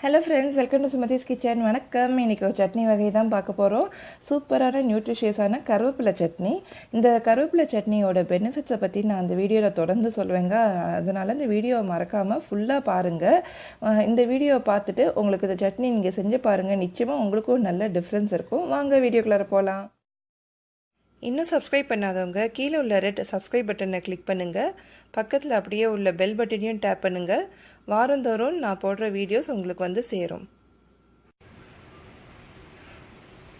Hello friends, welcome to Sumathi's kitchen. வணக்கம். இன்னைக்கு ஒரு சட்னி வகை தான் பார்க்க போறோம். சூப்பரான நியூட்ரிஷியஸான கருவேப்பிலை சட்னி. இந்த கருவேப்பிலை சட்னியோட பெனிஃபிட்ஸை பத்தி நான் இந்த வீடியோல தொடர்ந்து சொல்வேங்க. அதனால இந்த வீடியோவை மறக்காம ஃபுல்லா பாருங்க. இந்த வீடியோவை பார்த்துட்டு உங்களுக்கு இந்த சட்னி நீங்க செஞ்சு பாருங்க. நிச்சயமா உங்களுக்கு ஒரு நல்ல டிஃபரன்ஸ் இருக்கும். வாங்க வீடியோக்குள்ள போலாம். இன்னும் சப்ஸ்கிரைப் பண்ணாதவங்க கீழே உள்ள ரெட் சப்ஸ்கிரைப் பட்டனை கிளிக் பண்ணுங்கள். பக்கத்தில் அப்படியே உள்ள பெல் பட்டனையும் டேப் பண்ணுங்கள். வாரந்தோறும் நான் போடுற வீடியோஸ் உங்களுக்கு வந்து சேரும்.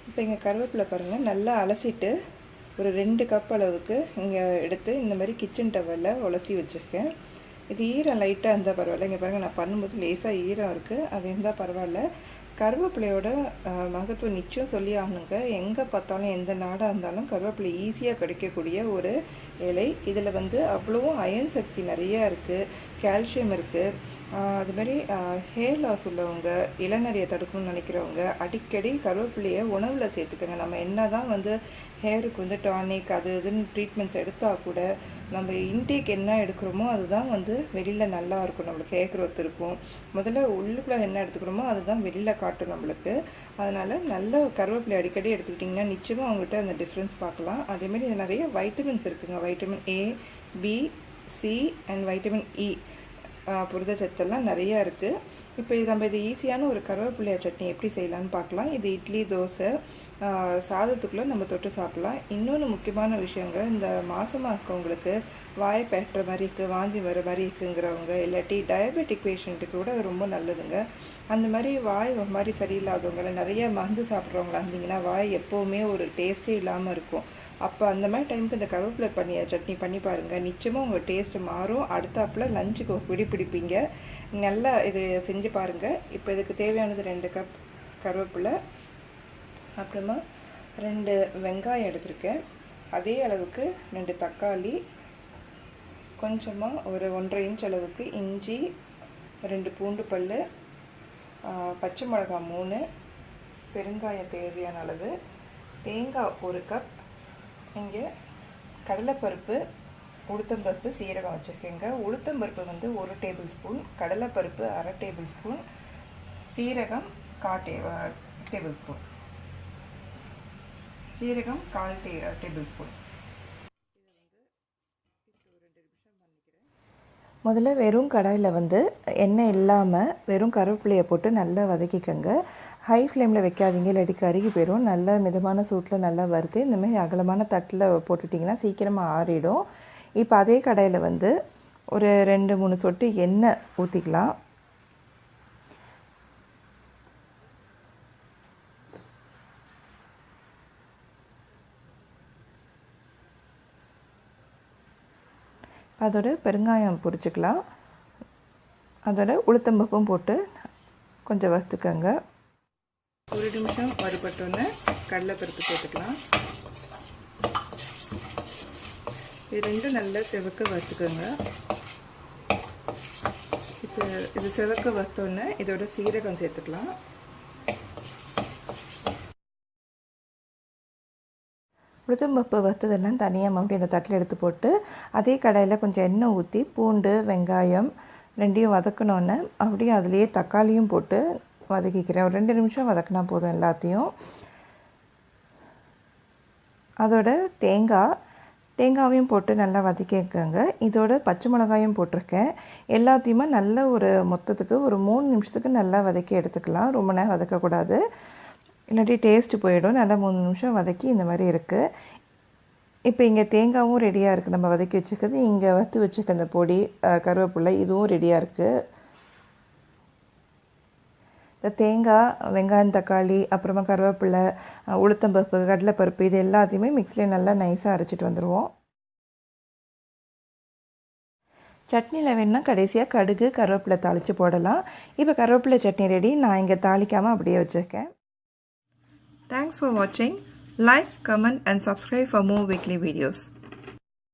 இப்போ இங்கே கருவேப்பிலை பாருங்கள், நல்லா அலசிட்டு ஒரு 2 கப் அளவுக்கு இங்கே எடுத்து இந்த மாதிரி கிச்சன் டவலில் உலர்த்தி வச்சுருக்கேன். இது ஈரம் லைட்டாக இருந்தால் பரவாயில்ல. இங்கே பாருங்கள், நான் பண்ணும்போது லேசாக ஈரம் இருக்குது, அது இருந்தால் பரவாயில்ல. கருவேப்பிலையோட மகத்துவம் நிச்சயம் சொல்லி ஆகணுங்க. எங்கே பார்த்தாலும் எந்த நாடாக இருந்தாலும் கருவேப்பிலை ஈஸியாக கிடைக்கக்கூடிய ஒரு இலை. இதில் வந்து அவ்வளோ அயன் சக்தி நிறையா இருக்குது, கால்சியம் இருக்குது. அதுமாதிரி ஹேர் லாஸ் உள்ளவங்க, இளநறையை தடுக்கணும்னு நினைக்கிறவங்க அடிக்கடி கருவேப்பிலையை உணவில் சேர்த்துக்கங்க. நம்ம என்ன தான் வந்து ஹேருக்கு வந்து டானிக் அது இதுன்னு ட்ரீட்மெண்ட்ஸ் எடுத்தால் கூட நம்ம இன்டேக் என்ன எடுக்கிறோமோ அதுதான் வந்து வெளியில் நல்லா இருக்கும், நம்மளுக்கு ஹேர் க்ரோத் இருக்கும். முதல்ல உள்ளுக்குள்ளே என்ன எடுத்துக்கிறோமோ அதுதான் வெளியில் காட்டும் நம்மளுக்கு. அதனால் நல்ல கருவேப்பிலை அடிக்கடி எடுத்துக்கிட்டிங்கன்னா நிச்சயமாக அவங்ககிட்ட அந்த டிஃப்ரென்ஸ் பார்க்கலாம். அதேமாதிரி இது நிறைய வைட்டமின்ஸ் இருக்குங்க. Vitamin A, B, C and vitamin E புரதச்சத்தெல்லாம் நிறையா இருக்குது. இப்போ நம்ம இது ஈஸியான ஒரு கருவேப்பிலை சட்னி எப்படி செய்யலான்னு பார்க்கலாம். இது இட்லி, தோசை, சாதத்துக்குள்ளே நம்ம தொட்டு சாப்பிட்லாம். இன்னொன்று முக்கியமான விஷயங்க, இந்த மாசமாக இருக்கவங்களுக்கு வாயை பெட்டுற மாதிரி இருக்குது, வாந்தி வர மாதிரி இருக்குங்கிறவங்க, இல்லாட்டி டயபெட்டிக் பேஷண்ட்டுக்கு கூட ரொம்ப நல்லதுங்க. அந்த மாதிரி வாய் ஒரு மாதிரி சரியில்லாதவங்க, நிறைய மருந்து சாப்பிட்றவங்களா இருந்தீங்கன்னா வாய் எப்போவுமே ஒரு டேஸ்ட்டே இல்லாமல் இருக்கும். அப்போ அந்த மாதிரி டைமுக்கு இந்த கருவேப்பிலை சட்னி பண்ணி பாருங்கள், நிச்சயமாக உங்கள் டேஸ்ட்டு மாறும். அடுத்தாப்பில் லஞ்சுக்கு ஒரு பிடிப்பீங்க. நல்லா இது செஞ்சு பாருங்கள். இப்போ இதுக்கு தேவையானது 2 கப் கருவேப்பிலை, அப்புறமா 2 வெங்காயம் எடுத்திருக்கேன், அதே அளவுக்கு 2 தக்காளி, கொஞ்சமாக ஒரு 1.5 இன்ச் அளவுக்கு இஞ்சி, 2 பூண்டு பல், பச்சை மிளகாய் 3, பெருங்காயம் தேவையான அளவு, தேங்காய் 1 கப், இங்கே கடலைப்பருப்பு, உளுத்தம்பருப்பு, சீரகம் வச்சுருக்கேங்க. உளுத்தம்பருப்பு வந்து 1 டேபிள் ஸ்பூன், கடலைப்பருப்பு 1/2 டேபிள் ஸ்பூன், சீரகம் 1/4 டேபிள் ஸ்பூன், சீரகம் 1/4 டேபிள் ஸ்பூன். முதல்ல வெறும் கடாயில் வந்து எண்ணெய் இல்லாமல் வெறும் கருவேப்பிலையை போட்டு நல்லா வதக்கிக்கங்க. ஹை ஃப்ளேமில் வைக்காதீங்க, இல்லாட்டி கருகி போயிடும். நல்ல மிதமான சூட்டில் நல்லா வறுத்து இந்தமாதிரி அகலமான தட்டில் போட்டுட்டிங்கன்னா சீக்கிரமாக ஆறிடும். இப்போ அதே கடாயில் வந்து ஒரு 2-3 சொட்டு எண்ணெய் ஊற்றிக்கலாம். அதோட பெருங்காயம் பொரிச்சுக்கலாம். அதோட உளுத்தம்பருப்பும் போட்டு கொஞ்சம் வறுத்துக்கங்க. 1 நிமிஷம் வறுபட்டோன்னே கடலைப்பருப்பு சேர்த்துக்கலாம். இது 2 நல்லா செவக்க வறுத்துக்கோங்க. இப்போ இது செவக்க வறுத்தோன்னே இதோட சீரகம் சேர்த்துக்கலாம். உளுத்தம்பருப்பு வறுத்ததெல்லாம் தனியாக மறுபடியும் இந்த தட்டில் எடுத்து போட்டு அதே கடாயில் கொஞ்சம் எண்ணெய் ஊற்றி பூண்டு, வெங்காயம் 2யும் வதக்கணுன்னே அப்படியே அதுலேயே தக்காளியும் போட்டு வதக்கிக்கிறேன். ஒரு 2 நிமிஷம் வதக்கினா போதும் எல்லாத்தையும். அதோட தேங்காவையும் போட்டு நல்லா வதக்கிக்கங்க. இதோட பச்சை மிளகாயும் போட்டிருக்கேன். எல்லாத்தையுமே நல்ல ஒரு மொத்தத்துக்கு ஒரு 3 நிமிஷத்துக்கு நல்லா வதக்கி எடுத்துக்கலாம். ரொம்ப நேரம் வதக்கக்கூடாது, இல்லாட்டி டேஸ்ட்டு போயிடும். நல்லா 3 நிமிஷம் வதக்கி இந்த மாதிரி இருக்குது. இப்போ இங்கே தேங்காயும் ரெடியாக இருக்குது, நம்ம வதக்கி வச்சுக்கிறது. இங்கே வறுத்து வச்சுக்க அந்த பொடி கருவேப்பிலை இதுவும் ரெடியாக இருக்குது. இந்த தேங்காய், வெங்காயம், தக்காளி, அப்புறமா கருவேப்பிலை, உளுத்தம்பருப்பு, கடலைப்பருப்பு இது எல்லாத்தையுமே மிக்ஸியில் நல்லா நைஸாக அரைச்சிட்டு வந்துடுவோம். சட்னியில் வேணுன்னா கடைசியாக கடுகு, கருவேப்பிலை தாளித்து போடலாம். இப்போ கருவேப்பிலை சட்னி ரெடி. நான் இங்கே தாளிக்காமல் அப்படியே வச்சுருக்கேன். Thanks for watching. Like, comment and subscribe for more weekly videos.